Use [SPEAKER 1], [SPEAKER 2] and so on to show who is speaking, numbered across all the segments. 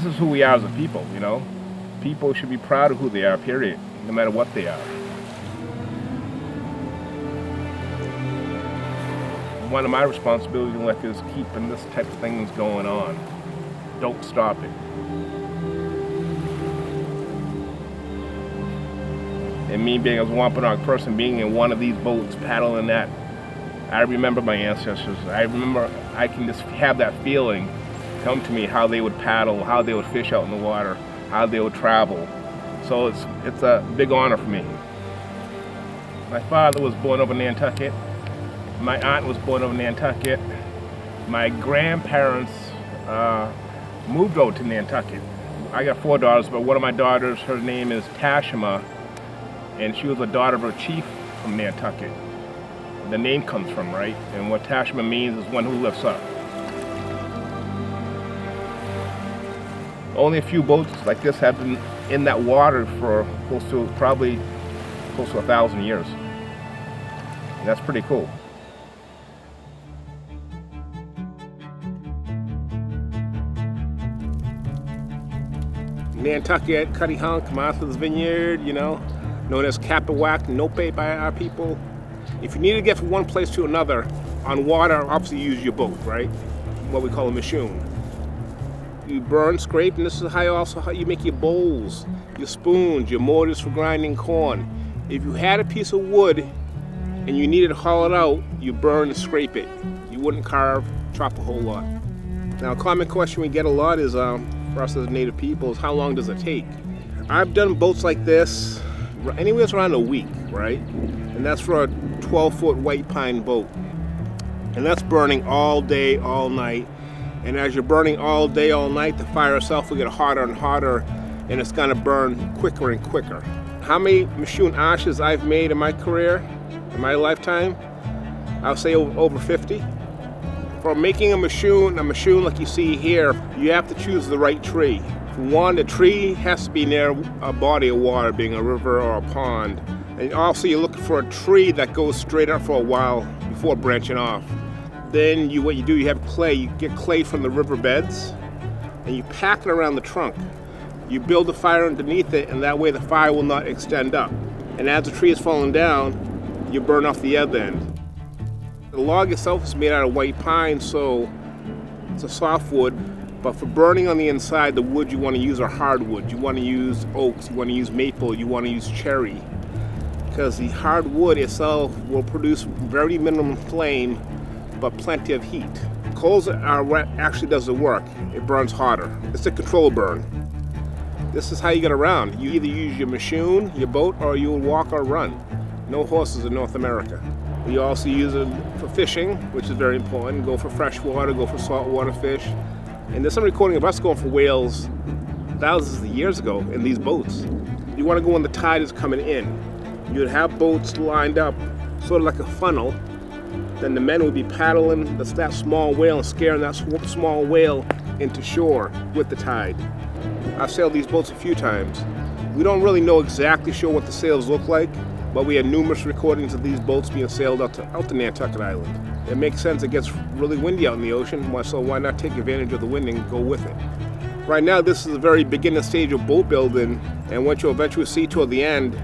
[SPEAKER 1] is who we are as a people, you know. People should be proud of who they are, period, no matter what they are. One of my responsibilities in life is keeping this type of things going on. Don't stop it. And me being as a Wampanoag person, being in one of these boats, paddling that, I remember my ancestors. I remember, I can just have that feeling come to me, how they would paddle, how they would fish out in the water, how they would travel. So it's a big honor for me. My father was born over in Nantucket. My aunt was born over in Nantucket. My grandparents moved over to Nantucket. I got 4 daughters, but one of my daughters, her name is Tashima, and she was a daughter of a chief from Nantucket. The name comes from, right? And what Tashima means is one who lifts up. Only a few boats like this have been in that water for probably close to 1,000 years. And that's pretty cool. Nantucket, Cuttyhunk, Martha's Vineyard, you know, known as Kapawak, Nope by our people. If you need to get from one place to another on water, obviously you use your boat, right? What we call a Mishoon. You burn, scrape, and this is how you make your bowls, your spoons, your mortars for grinding corn. If you had a piece of wood and you needed to haul it out, you burn and scrape it. You wouldn't carve, chop a whole lot. Now, a common question we get a lot is, for us as Native people, is how long does it take? I've done boats like this anywhere around a week, right? And that's for a 12-foot white pine boat. And that's burning all day, all night. And as you're burning all day, all night, the fire itself will get hotter and hotter, and it's gonna burn quicker and quicker. How many Mishoon ashes I've made in my career, in my lifetime? I'll say over 50. For making a Mishoon like you see here, you have to choose the right tree. For one, the tree has to be near a body of water, being a river or a pond. And also you're looking for a tree that goes straight up for a while before branching off. Then what you do, you have clay. You get clay from the river beds and you pack it around the trunk. You build a fire underneath it, and that way the fire will not extend up. And as the tree is falling down, you burn off the other end. The log itself is made out of white pine, so it's a softwood. But for burning on the inside, the wood you want to use are hardwood. You want to use oaks, you want to use maple, you want to use cherry. Because the hardwood itself will produce very minimum flame, but plenty of heat. Coals are what actually does the work. It burns hotter. It's a control burn. This is how you get around. You either use your Mishoon, your boat, or you'll walk or run. No horses in North America. We also use it for fishing, which is very important. Go for freshwater, go for saltwater fish. And there's some recording of us going for whales thousands of years ago in these boats. You want to go when the tide is coming in. You'd have boats lined up sort of like a funnel. Then the men would be paddling that small whale and scaring that small whale into shore with the tide. I've sailed these boats a few times. We don't really know exactly sure what the sails look like, but we have numerous recordings of these boats being sailed out to Nantucket Island. It makes sense. It gets really windy out in the ocean, so why not take advantage of the wind and go with it? Right now, this is the very beginning stage of boat building, and what you'll eventually see toward the end,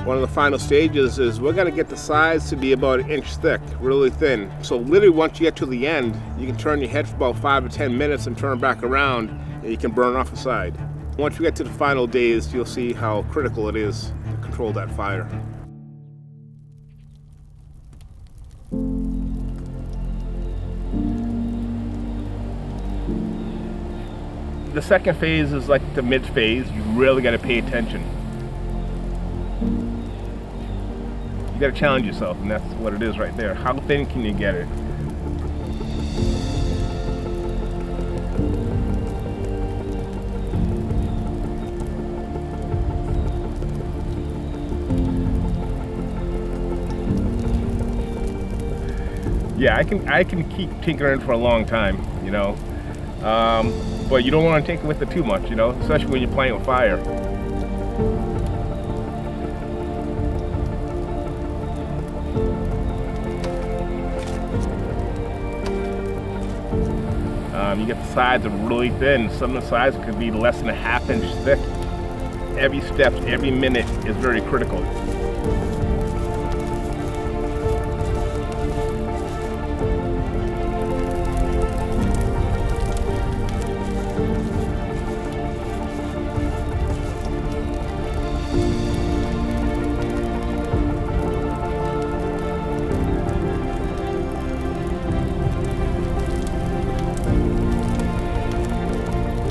[SPEAKER 1] one of the final stages, is we're going to get the sides to be about 1 inch thick, really thin. So literally once you get to the end, you can turn your head for about 5 to 10 minutes and turn back around, and you can burn off the side. Once we get to the final days, you'll see how critical it is to control that fire. The second phase is like the mid phase. You really got to pay attention. You got to challenge yourself, and that's what it is right there. How thin can you get it? Yeah, I can keep tinkering for a long time, you know. But you don't want to tinker with it too much, you know, especially when you're playing with fire. You get the sides are really thin. Some of the sides could be less than a half-inch thick. Every step, every minute is very critical.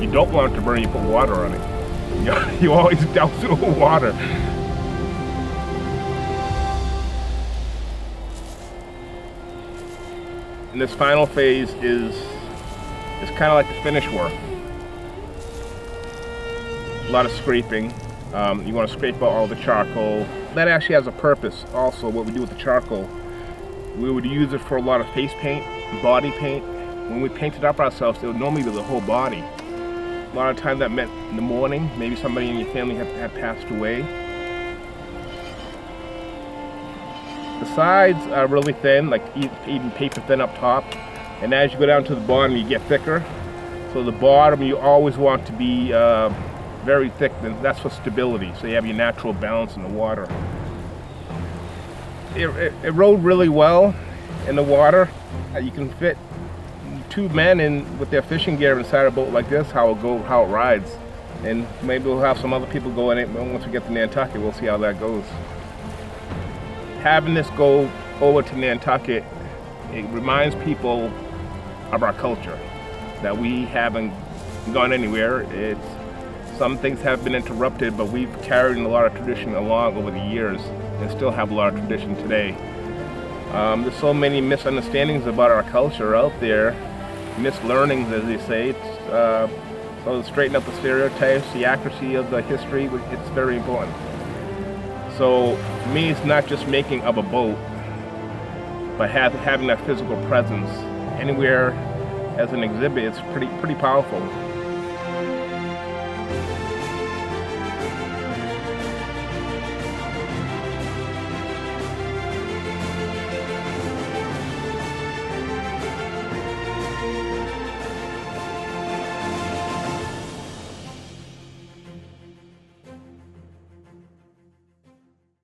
[SPEAKER 1] You don't want it to burn, you put water on it. You always douse it with water. And this final phase is kind of like the finish work. A lot of scraping. You want to scrape out all the charcoal. That actually has a purpose also, what we do with the charcoal. We would use it for a lot of face paint, body paint. When we painted up ourselves, it would normally be the whole body. A lot of times that meant in the morning, maybe somebody in your family had passed away. The sides are really thin, like even paper thin up top. And as you go down to the bottom, you get thicker. So the bottom, you always want to be very thick. That's for stability, so you have your natural balance in the water. It rode really well in the water. You can fit 2 men in with their fishing gear inside a boat like this, how it rides. And maybe we'll have some other people go in it, but once we get to Nantucket, we'll see how that goes. Having this go over to Nantucket, it reminds people of our culture, that we haven't gone anywhere. Some things have been interrupted, but we've carried a lot of tradition along over the years and still have a lot of tradition today. There's so many misunderstandings about our culture out there, mislearnings, as they say. So to straighten up the stereotypes, the accuracy of the history, it's very important. So for me, it's not just making of a boat, but having that physical presence anywhere as an exhibit. It's pretty powerful.